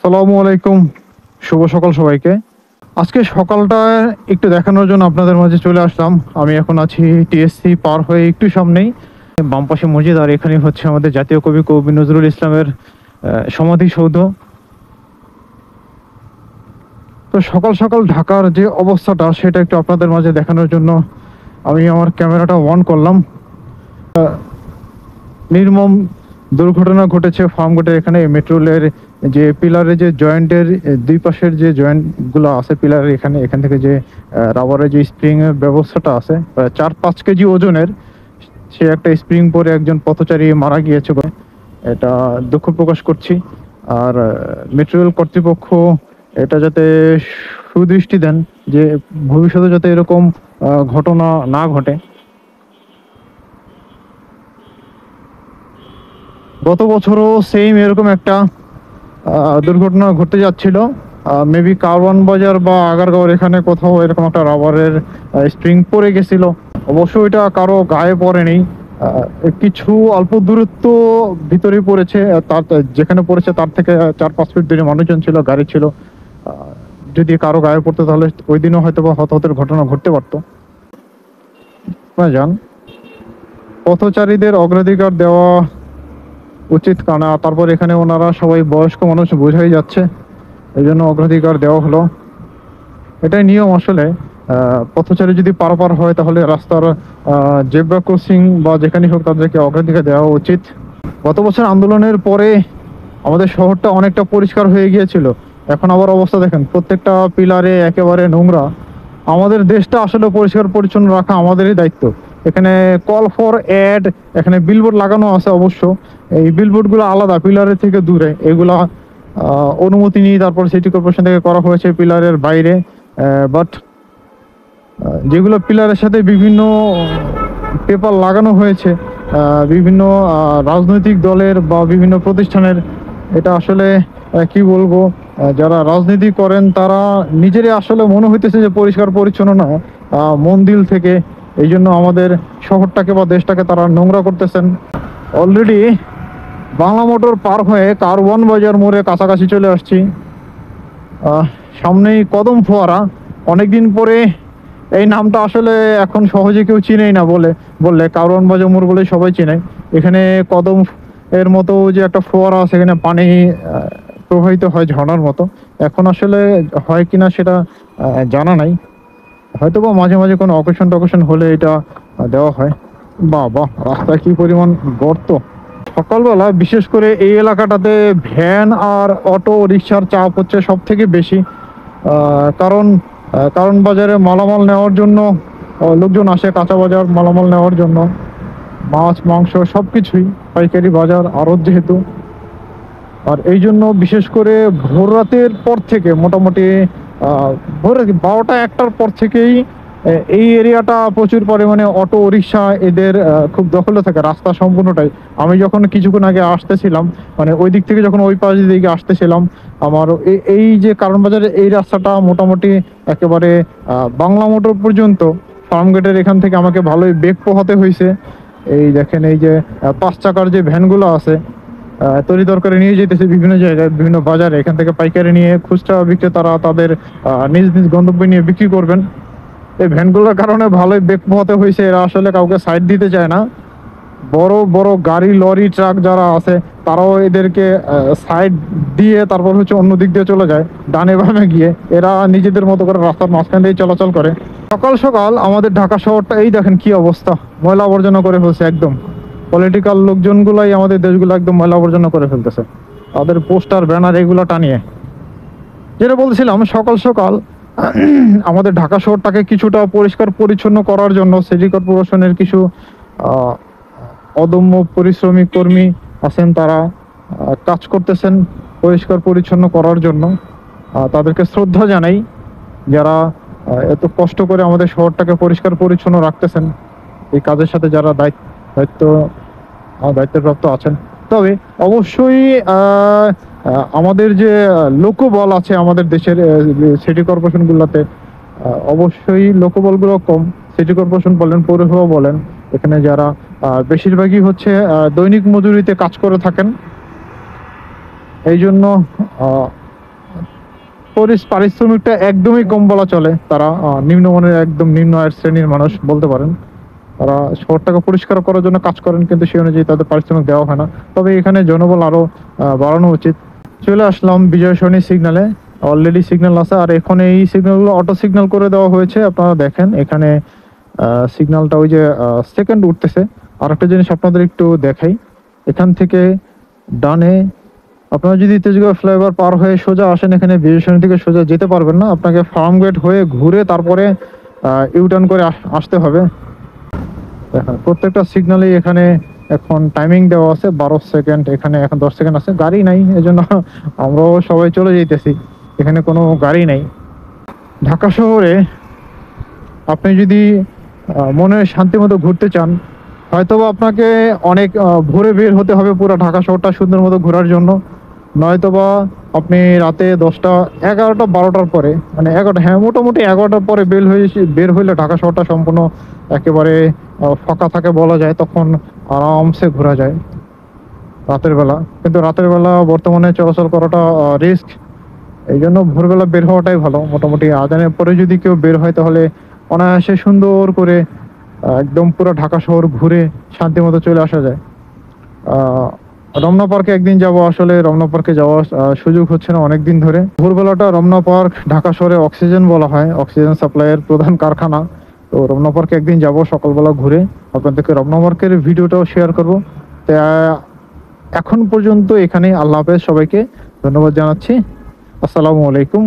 আসসালামু আলাইকুম, শুভ সকাল সবাইকে। আজকে সকালটা একটু দেখানোর জন্য আপনাদের মাঝে চলে আসলাম। আমি এখন আছি টিএসসি পার হয়ে একটু সামনেই, বাম পাশে মসজিদ, আর এখানে হচ্ছে আমাদের জাতীয় কবি কবি নজরুল ইসলামের সমাধিসৌধ। তো সকাল সকাল ঢাকার যে অবস্থাটা সেটা একটু আপনাদের মাঝে দেখানোর জন্য আমি আমার ক্যামেরাটা অন করলাম। নির্মম দুর্ঘটনা ঘটেছে ফার্মগেটের এখানে। মেট্রো রেলের যে পিলারের যে জয়েন্টের দুই পাশের যে জয়েন্টগুলো আছে পিলারের এখান থেকে যে রাবারের যে স্প্রিং এর ব্যবস্থাটা আছে, প্রায় 4-5 কেজি ওজনের, সে একটা স্প্রিং পরে একজন পথচারী মারা গিয়েছে। এটা দুঃখ প্রকাশ করছি। আর মেট্রো রেল কর্তৃপক্ষ এটা যাতে সুদৃষ্টি দেন যে ভবিষ্যতে যাতে এরকম ঘটনা না ঘটে। গত বছরও সেম এরকম একটা দুর্ঘটনা ঘটতে যাচ্ছিল। মেবি কারওয়ান বাজার বা আগারগাঁওয়ের এখানে কোথাও এরকম একটা রাবারের স্প্রিং পড়ে গেছিল। অবশ্য এটা কারো গায়ে পড়েনি, কিছু অল্প দূরত্ব ভিতরে পড়েছে। তার যেখানে পড়েছে তার থেকে 4-5 ফিট দূরে মানুষজন ছিল, গাড়ি ছিল। যদি কারো গায়ে পড়তো তাহলে ওই দিনও হয়তো বা হতাহতের ঘটনা ঘটতে পারতো। যান, পথচারীদের অগ্রাধিকার দেওয়া উচিত, কারণ তারপর এখানে ওনারা সবাই বয়স্ক মানুষ, বোঝাই যাচ্ছে, এই জন্য অগ্রাধিকার দেওয়া হলো। এটাই নিয়ম আসলে। পথচারী যদি পারাপার হয় তাহলে রাস্তার জেব্রা ক্রসিং বা যেখানেই হোক তাদেরকে অগ্রাধিকার দেওয়া উচিত। গত বছর আন্দোলনের পরে আমাদের শহরটা অনেকটা পরিষ্কার হয়ে গিয়েছিল, এখন আবার অবস্থা দেখেন, প্রত্যেকটা পিলারে একেবারে নোংরা। আমাদের দেশটা আসলে পরিষ্কার পরিচ্ছন্ন রাখা আমাদেরই দায়িত্ব। এখানে কল ফর অ্যাড, এখানে বিলবোর্ড লাগানো আছে অবশ্য, এই বিলবোর্ডগুলো আলাদা, পিলারের থেকে দূরে। এগুলা অনুমতি নিয়ে তারপর সিটি কর্পোরেশন থেকে করা হয়েছে পিলারের বাইরে। বাট যেগুলো পিলারের সাথে বিভিন্ন পেপার লাগানো হয়েছে বিভিন্ন রাজনৈতিক দলের বা বিভিন্ন প্রতিষ্ঠানের, এটা আসলে কি বলবো, যারা রাজনীতি করেন তারা নিজেরই আসলে মনে হইতেছে যে পরিষ্কার পরিচ্ছন্ন না, মন দিল থেকে। এই জন্য আমাদের শহরটাকে বা দেশটাকে তারা নোংরা করতেছেন। অলরেডি বাংলা মোটর পার হয়ে কারওয়ান বাজার মোড়ে কাছাকাছি চলে আসছি। সামনেই কদম ফোয়ারা। অনেকদিন পরে এই নামটা আসলে এখন সহজে কেউ চিনেই না, বললে কারওয়ান বাজার মোড় বলে সবাই চিনে। এখানে কদম এর মতো যে একটা ফোয়ারা আছে, এখানে পানি প্রবাহিত হয় ঝর্ণার মতো। এখন আসলে হয় কিনা সেটা জানা নাই, হয়তো বা মাঝে মাঝে কোনো অকেশন টকেশন হলে এটা দেওয়া হয়। বাহ, রাস্তায় কি পরিমাণ গর্ত! সকালবেলা বিশেষ করে এই এলাকাটাতে ভ্যান আর অটো রিক্সার চাপ হচ্ছে সব থেকে বেশি। কারণ কারণ বাজারে মালামাল নেওয়ার জন্য লোকজন আসে, কাঁচা বাজার মালামাল নেওয়ার জন্য, মাছ মাংস সব কিছুই, পাইকারি বাজার আড়ত যেহেতু। আর এই জন্য বিশেষ করে ভোর রাতের পর থেকে, মোটামুটি ভোর 12টা-1টার পর থেকেই এই এরিয়াটা প্রচুর পরিমাণে অটো রিক্সা এদের খুব দখলে থাকে, রাস্তা সম্পূর্ণটাই। আমি যখন কিছুক্ষণ আগে আসতেছিলাম, মানে ওই দিক থেকে যখন ওই পাশ দিকে আসতেছিলাম, আমার এই যে কারণ বাজারের এই রাস্তাটা মোটামুটি একেবারে বাংলা মোটর পর্যন্ত, ফার্মগেটের এখান থেকে আমাকে ভালোই বেগ পোহাতে হয়েছে। এই দেখেন, এই যে 5 চাকার যে ভ্যানগুলো আছে, তরি তরকারি নিয়ে যেতেছে বিভিন্ন জায়গায়, বিভিন্ন বাজারে, এখান থেকে পাইকারি নিয়ে খুচরা বিক্রেতারা তাদের নিজ নিজ গন্তব্যে নিয়ে বিক্রি করবেন। এই ভ্যানগুলোর কারণে ভালোই বেগ পোহাতে হয়েছে। এরা আসলে কাউকে সাইড দিতে চায় না। বড় বড় গাড়ি, লরি, ট্রাক যারা আছে তারাও এদেরকে সাইড দিয়ে তারপর হচ্ছে অন্য দিক দিয়ে চলে যায়, ডানে বামে গিয়ে। এরা নিজেদের মতো করে রাস্তার মাঝখান দিয়ে চলাচল করে। সকাল সকাল আমাদের ঢাকা শহরটা এই দেখেন কি অবস্থা, ময়লা আবর্জনা করে ফেলছে একদম। পলিটিক্যাল লোকজনগুলাই আমাদের দেশগুলো একদম ময়লা আবর্জনা করে ফেলতেছে, তাদের পোস্টার ব্যানার এগুলো টানিয়ে। যেটা বলছিলাম, সকাল সকাল আমাদের ঢাকা শহরটাকে কিছুটা পরিষ্কার পরিচ্ছন্ন করার জন্য সিটি কর্পোরেশনের কিছু অদম্য পরিশ্রমী কর্মী আছেন, তারা কাজ করতেছেন পরিষ্কার পরিচ্ছন্ন করার জন্য। তাদেরকে শ্রদ্ধা জানাই, যারা এত কষ্ট করে আমাদের শহরটাকে পরিষ্কার পরিচ্ছন্ন রাখতেছেন। এই কাজের সাথে যারা দায়িত্বের প্রাপ্ত আছেন। তবে অবশ্যই আমাদের যে লোকবল আছে আমাদের দেশের সিটি কর্পোরেশনগুলোতে, অবশ্যই লোকবলগুলো কম। সিটি কর্পোরেশন বলেন, পৌরসভা বলেন, এখানে যারা বেশিরভাগই হচ্ছে দৈনিক মজুরিতে কাজ করে থাকেন। এই জন্য পারিশ্রমিকটা একদমই কম বলা চলে। তারা নিম্নমানের, একদম নিম্ন আয়ের শ্রেণীর মানুষ বলতে পারেন। তারা শহরটাকে পরিষ্কার করার জন্য কাজ করেন, কিন্তু সেই অনুযায়ী তাদের পারিশ্রমিক দেওয়া হয় না। তবে এখানে জনবল আরো বাড়ানো উচিত। চলে আসলাম বিজয় সরণি সিগন্যালে। অলরেডি সিগন্যাল আছে, আর এখন এই সিগন্যালগুলো অটো সিগন্যাল করে দেওয়া হয়েছে। আপনারা দেখেন এখানে সিগন্যালটা ওই যে সেকেন্ড উঠতেছে। আর একটা জিনিস আপনাদের একটু দেখাই, এখান থেকে ডানে আপনারা যদি তেজগাঁও ফ্লাইওভার পার হয়ে সোজা আসেন, এখানে বিজয় সরণি থেকে সোজা যেতে পারবেন না, আপনাকে ফার্ম গেট হয়ে ঘুরে তারপরে ইউটার্ন করে আসতে হবে। দেখেন প্রত্যেকটা সিগন্যালেই এখানে এখন টাইমিং দেওয়া আছে 12 সেকেন্ড, এখানে এখন 10 সেকেন্ড আছে। গাড়ি নাই, এজন্য আমরাও সবাই চলে যাইতেছি, এখানে কোনো গাড়ি নাই। ঢাকা শহরে আপনি যদি মনে শান্তি মতো ঘুরতে চান, হয়তোবা আপনাকে অনেক ভোরে বের হতে হবে পুরো ঢাকা শহরটা সুন্দর মতো ঘোরার জন্য। নয়তোবা আপনি রাতে 10টা 11টা 12টার পরে, মানে 11টা, হ্যাঁ মোটামুটি 11টার পরে বের হইলে ঢাকা শহরটা সম্পূর্ণ একেবারে ফাঁকা থাকে বলা যায়। তখন আরামসে ঘোরা যায় রাতের বেলা। কিন্তু রাতের বেলা বর্তমানে চলাচল করাটা রিস্ক, এই জন্য ভোরবেলা বের হওয়াটাই ভালো। মোটামুটি আজানের পরে যদি কেউ বের হয়, তাহলে অনায়াসে সুন্দর করে একদম পুরো ঢাকা শহর ঘুরে শান্তি মতো চলে আসা যায়। আহ, রমনা পার্কে একদিন যাব, আসলে রমনা পার্কে যাওয়ার সুযোগ হচ্ছে না অনেকদিন ধরে। ভোরবেলাটা রমনা পার্ক ঢাকা শহরে অক্সিজেন বলা হয়, অক্সিজেন সাপ্লাইয়ের প্রধান কারখানা। তো রমনা পার্কে একদিন যাব সকালবেলা ঘুরে, আপনাদেরকে রমনা পার্কের ভিডিওটাও শেয়ার করবো। তা এখন পর্যন্ত এখানে, আল্লাহ হাফেজ, সবাইকে ধন্যবাদ জানাচ্ছি। আসসালামু আলাইকুম।